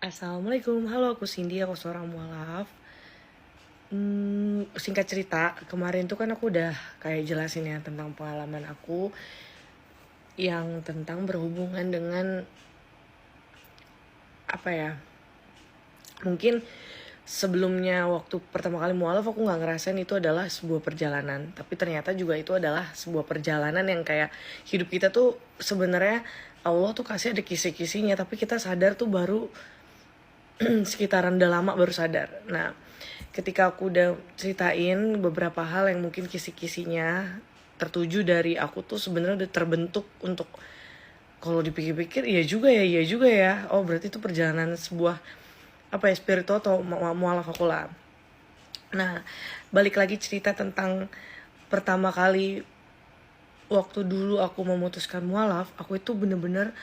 Assalamualaikum, halo aku Cindy, aku seorang mualaf. Singkat cerita, kemarin tuh kan aku udah kayak jelasin ya tentang pengalaman aku yang tentang berhubungan dengan apa ya? Mungkin sebelumnya waktu pertama kali mualaf aku nggak ngerasain itu adalah sebuah perjalanan, tapi ternyata juga itu adalah sebuah perjalanan yang kayak hidup kita tuh sebenarnya Allah tuh kasih ada kisi-kisinya, tapi kita sadar tuh baru sekitaran udah lama baru sadar. Nah, ketika aku udah ceritain beberapa hal yang mungkin kisi-kisinya tertuju dari aku tuh sebenarnya udah terbentuk untuk kalau dipikir-pikir iya juga ya. Oh, berarti itu perjalanan sebuah apa ya spiritual atau mualaf aku lah. Nah, balik lagi cerita tentang pertama kali waktu dulu aku memutuskan mualaf, aku itu bener-bener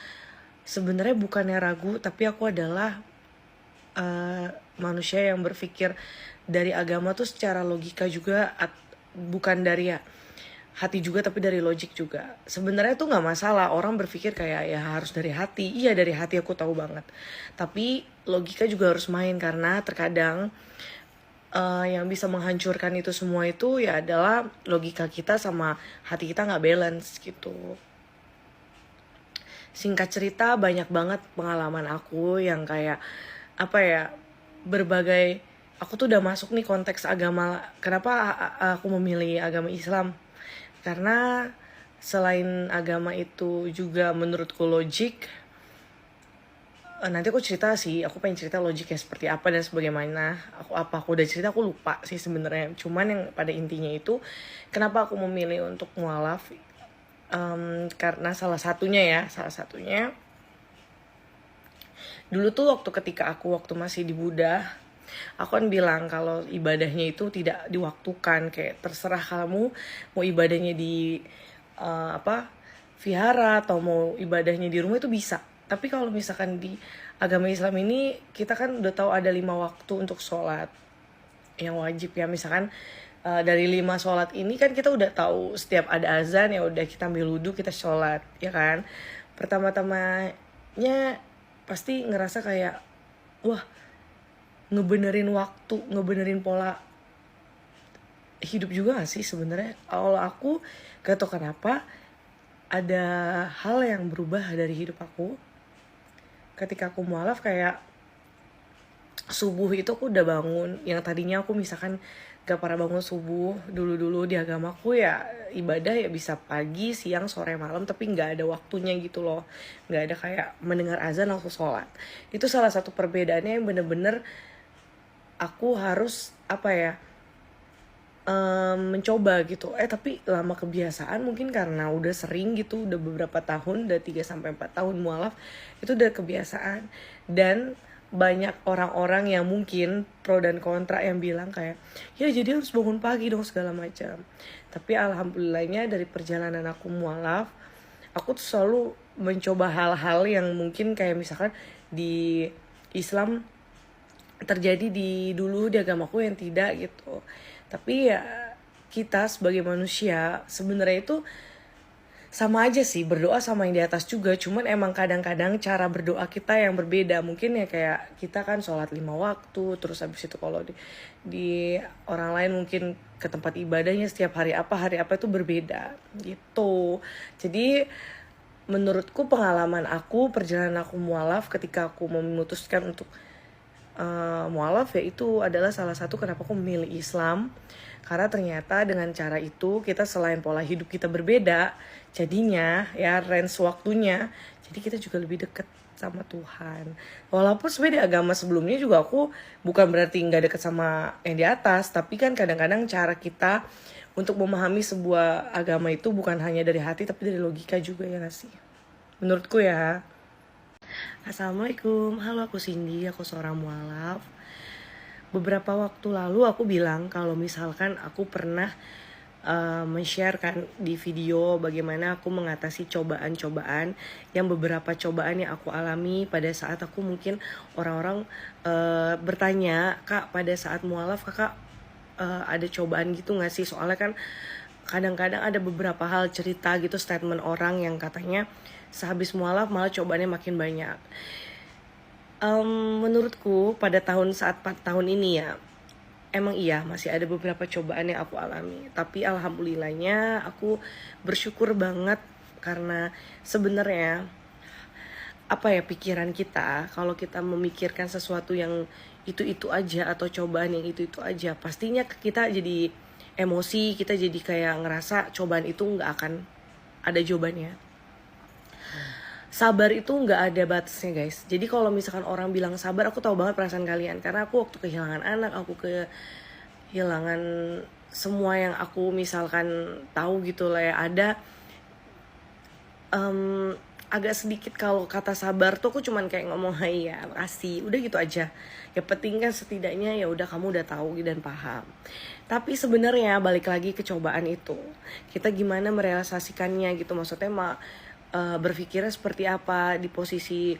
sebenarnya bukannya ragu, tapi aku adalah manusia yang berpikir dari agama tuh secara logika juga bukan dari hati juga tapi dari logik juga. Sebenarnya tuh nggak masalah orang berpikir kayak ya harus dari hati. Iya dari hati aku tahu banget. Tapi logika juga harus main karena terkadang yang bisa menghancurkan itu semua itu ya adalah logika kita sama hati kita nggak balance gitu. Singkat cerita banyak banget pengalaman aku yang kayak apa ya berbagai aku tuh udah masuk nih konteks agama. Kenapa aku memilih agama Islam? Karena selain agama itu juga menurutku logik, nanti aku cerita sih, aku pengen cerita logiknya seperti apa dan sebagaimana. Aku udah cerita aku lupa sih sebenarnya. Cuman yang pada intinya itu kenapa aku memilih untuk mualaf? Karena salah satunya dulu tuh ketika aku masih di Buddha, aku kan bilang kalau ibadahnya itu tidak diwaktukan, kayak terserah kamu mau ibadahnya di vihara atau mau ibadahnya di rumah itu bisa. Tapi kalau misalkan di agama Islam ini kita kan udah tahu ada 5 waktu untuk sholat yang wajib ya. Misalkan dari 5 sholat ini kan kita udah tahu setiap ada azan ya udah kita ambil wudhu kita sholat ya kan. Pertama-tamanya pasti ngerasa kayak wah ngebenerin waktu, ngebenerin pola hidup juga gak sih sebenarnya. Kalau aku gak tau kenapa ada hal yang berubah dari hidup aku ketika aku mualaf. Kayak subuh itu aku udah bangun, yang tadinya aku misalkan gak pernah bangun subuh dulu di agamaku ya ibadah ya bisa pagi, siang, sore, malam, tapi nggak ada waktunya gitu loh, nggak ada kayak mendengar azan langsung sholat. Itu salah satu perbedaannya yang bener-bener aku harus apa ya mencoba gitu. Tapi lama kebiasaan mungkin karena udah sering gitu, udah beberapa tahun, udah 3 sampai 4 tahun mualaf, itu udah kebiasaan. Dan banyak orang-orang yang mungkin pro dan kontra yang bilang kayak ya jadi harus bangun pagi dong segala macam. Tapi alhamdulillahnya dari perjalanan aku mualaf, aku tuh selalu mencoba hal-hal yang mungkin kayak misalkan di Islam terjadi di dulu di agamaku yang tidak gitu. Tapi ya kita sebagai manusia sebenarnya itu sama aja sih, berdoa sama yang di atas juga, cuman emang kadang-kadang cara berdoa kita yang berbeda. Mungkin ya kayak kita kan sholat 5 waktu, terus habis itu kalau di orang lain mungkin ke tempat ibadahnya setiap hari apa itu berbeda gitu. Jadi menurutku pengalaman aku, perjalanan aku mualaf ketika aku memutuskan untuk mualaf ya itu adalah salah satu kenapa aku memilih Islam. Karena ternyata dengan cara itu kita selain pola hidup kita berbeda, jadinya ya range waktunya, jadi kita juga lebih dekat sama Tuhan. Walaupun sebenarnya di agama sebelumnya juga aku bukan berarti nggak dekat sama yang di atas, tapi kan kadang-kadang cara kita untuk memahami sebuah agama itu bukan hanya dari hati tapi dari logika juga ya nggak sih? Menurutku ya. Assalamualaikum, halo aku Cindy, aku seorang mualaf. Beberapa waktu lalu aku bilang kalau misalkan aku pernah men-sharekan di video bagaimana aku mengatasi cobaan-cobaan yang beberapa cobaan yang aku alami pada saat aku mungkin orang-orang bertanya, Kak pada saat mualaf kakak ada cobaan gitu gak sih? Soalnya kan kadang-kadang ada beberapa hal cerita gitu, statement orang yang katanya sehabis mualaf malah cobaannya makin banyak. Menurutku pada saat 4 tahun ini ya, emang iya masih ada beberapa cobaan yang aku alami. Tapi alhamdulillahnya aku bersyukur banget karena sebenarnya apa ya, pikiran kita kalau kita memikirkan sesuatu yang itu-itu aja atau cobaan yang itu-itu aja, pastinya kita jadi emosi, kita jadi kayak ngerasa cobaan itu nggak akan ada jawabannya. Sabar itu nggak ada batasnya guys. Jadi kalau misalkan orang bilang sabar, aku tahu banget perasaan kalian karena aku waktu kehilangan anak, aku kehilangan semua yang aku misalkan tahu gitu lah ya, ada agak sedikit kalau kata sabar tuh aku cuman kayak ngomong hai ya makasih udah gitu aja. Ya penting kan setidaknya ya udah kamu udah tahu dan paham. Tapi sebenarnya balik lagi ke cobaan itu, kita gimana merealisasikannya gitu, maksudnya berpikirnya seperti apa, di posisi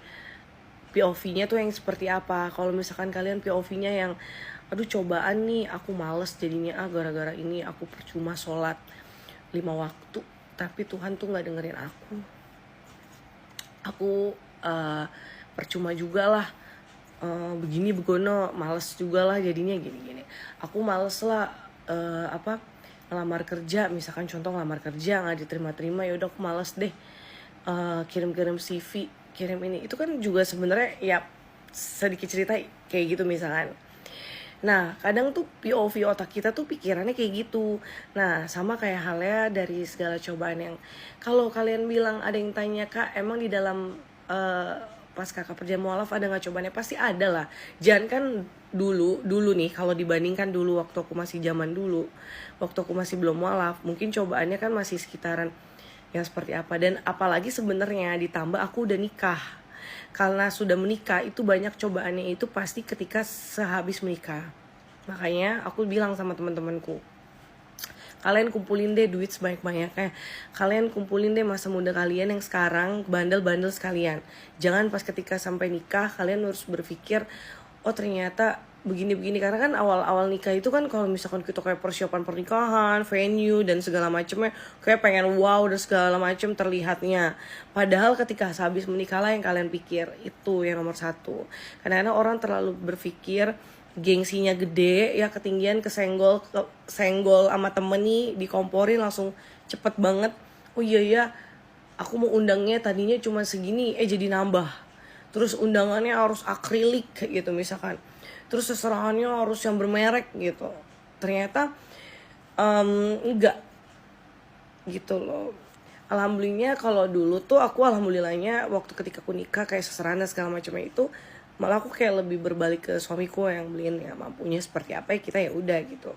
POV-nya tuh yang seperti apa. Kalau misalkan kalian POV-nya yang aduh cobaan nih aku males jadinya, gara-gara ini aku percuma sholat 5 waktu tapi Tuhan tuh nggak dengerin aku percuma juga lah, begini begono, males juga lah jadinya gini-gini. Aku males lah ngelamar kerja, misalkan contoh ngelamar kerja nggak diterima-terima, ya udah aku males deh kirim-kirim CV, kirim ini. Itu kan juga sebenarnya ya sedikit cerita kayak gitu misalkan. Nah, kadang tuh POV otak kita tuh pikirannya kayak gitu. Nah, sama kayak halnya dari segala cobaan yang kalau kalian bilang ada yang tanya, Kak, emang di dalam pas kakak perjalanan mualaf ada nggak cobaannya? Pasti ada lah. Jangan kan dulu nih, kalau dibandingkan dulu waktu aku masih zaman dulu, waktu aku masih belum mualaf, mungkin cobaannya kan masih sekitaran yang seperti apa. Dan apalagi sebenarnya ditambah aku udah nikah. Karena sudah menikah itu banyak cobaannya itu pasti ketika sehabis menikah. Makanya aku bilang sama teman-temanku, kalian kumpulin deh duit sebanyak-banyaknya. Kalian kumpulin deh masa muda kalian yang sekarang, bandel-bandel sekalian. Jangan pas ketika sampai nikah kalian harus berpikir, oh ternyata begini-begini. Karena kan awal-awal nikah itu kan kalau misalkan kita kayak persiapan pernikahan, venue dan segala macamnya, kayak pengen wow dan segala macam terlihatnya. Padahal ketika habis menikah lah yang kalian pikir, itu yang nomor satu. Kadang-kadang orang terlalu berpikir gengsinya gede ya, ketinggian, kesenggol sama temen nih, dikomporin langsung cepet banget. Oh iya ya, aku mau undangnya tadinya cuma segini, jadi nambah. Terus undangannya harus akrilik gitu misalkan. Terus seserahannya harus yang bermerek gitu. Ternyata enggak gitu loh. Alhamdulillahnya kalau dulu tuh aku alhamdulillahnya waktu ketika aku nikah kayak seserahan dan segala macamnya itu, malah aku kayak lebih berbalik ke suamiku yang beliin ya mampunya seperti apa ya kita ya udah gitu.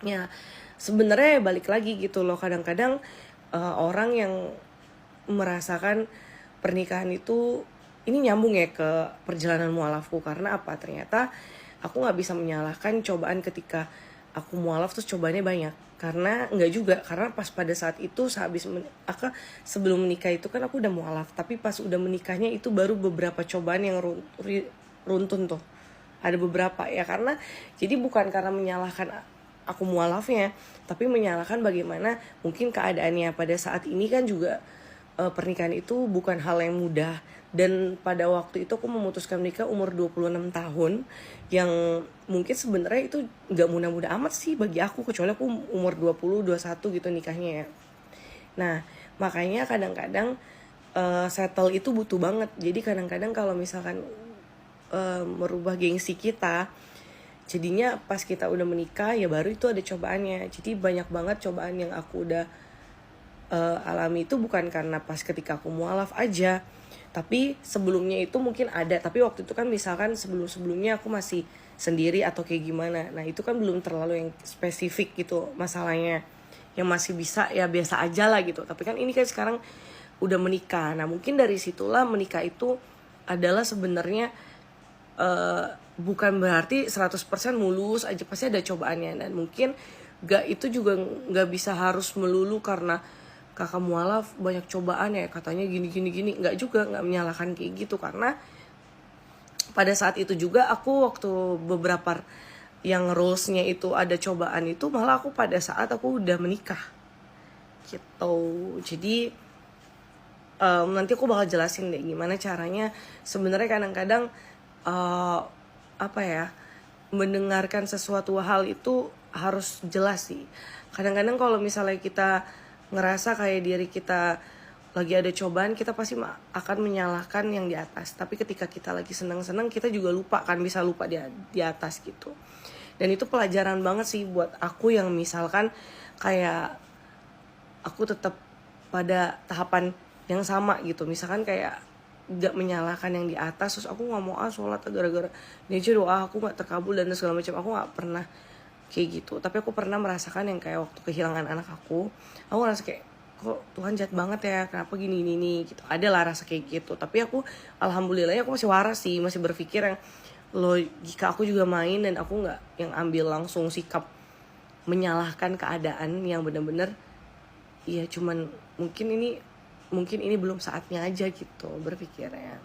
Ya sebenarnya balik lagi gitu loh, kadang-kadang orang yang merasakan pernikahan itu, ini nyambung ya ke perjalanan mualafku. Karena apa, ternyata aku nggak bisa menyalahkan cobaan ketika aku mualaf terus cobaannya banyak, karena nggak juga. Karena pas pada saat itu sebelum menikah itu kan aku udah mualaf, tapi pas udah menikahnya itu baru beberapa cobaan yang runtun tuh, ada beberapa ya. Karena jadi bukan karena menyalahkan aku mualafnya, tapi menyalahkan bagaimana mungkin keadaannya pada saat ini kan juga pernikahan itu bukan hal yang mudah. Dan pada waktu itu aku memutuskan menikah umur 26 tahun, yang mungkin sebenarnya itu gak mudah-mudah amat sih bagi aku, kecuali aku umur 20, 21 gitu nikahnya ya. Nah makanya kadang-kadang settle itu butuh banget. Jadi kadang-kadang kalau misalkan merubah gengsi kita, jadinya pas kita udah menikah ya baru itu ada cobaannya. Jadi banyak banget cobaan yang aku udah alami itu bukan karena pas ketika aku mualaf aja, tapi sebelumnya itu mungkin ada. Tapi waktu itu kan misalkan sebelum-sebelumnya aku masih sendiri atau kayak gimana. Nah itu kan belum terlalu yang spesifik gitu masalahnya, yang masih bisa ya biasa aja lah gitu. Tapi kan ini kan sekarang udah menikah. Nah mungkin dari situlah menikah itu adalah sebenarnya bukan berarti 100% mulus aja, pasti ada cobaannya. Dan mungkin itu juga gak bisa harus melulu karena kakak mualaf banyak cobaan ya katanya gini, nggak juga, nggak menyalahkan kayak gitu. Karena pada saat itu juga aku waktu beberapa yang rulesnya itu ada cobaan itu, malah aku pada saat aku udah menikah gitu. Jadi nanti aku bakal jelasin deh gimana caranya. Sebenarnya kadang-kadang eh, apa ya, mendengarkan sesuatu hal itu harus jelas sih. Kadang-kadang kalau misalnya kita ngerasa kayak diri kita lagi ada cobaan, kita pasti akan menyalahkan yang di atas. Tapi ketika kita lagi senang-senang, kita juga lupa kan, bisa lupa di atas gitu. Dan itu pelajaran banget sih buat aku yang misalkan kayak aku tetap pada tahapan yang sama gitu. Misalkan kayak gak menyalahkan yang di atas, terus aku nggak mau sholat gara-gara ini aja doa aku nggak terkabul dan segala macam. Aku nggak pernah kayak gitu. Tapi aku pernah merasakan yang kayak waktu kehilangan anak aku ngerasa kayak kok Tuhan jahat banget ya, kenapa gini gitu. Ada lah rasa kayak gitu. Tapi aku alhamdulillahnya aku masih waras sih, masih berpikir yang logika aku juga main, dan aku nggak yang ambil langsung sikap menyalahkan keadaan yang benar-benar ya cuman mungkin ini belum saatnya aja gitu berpikirnya.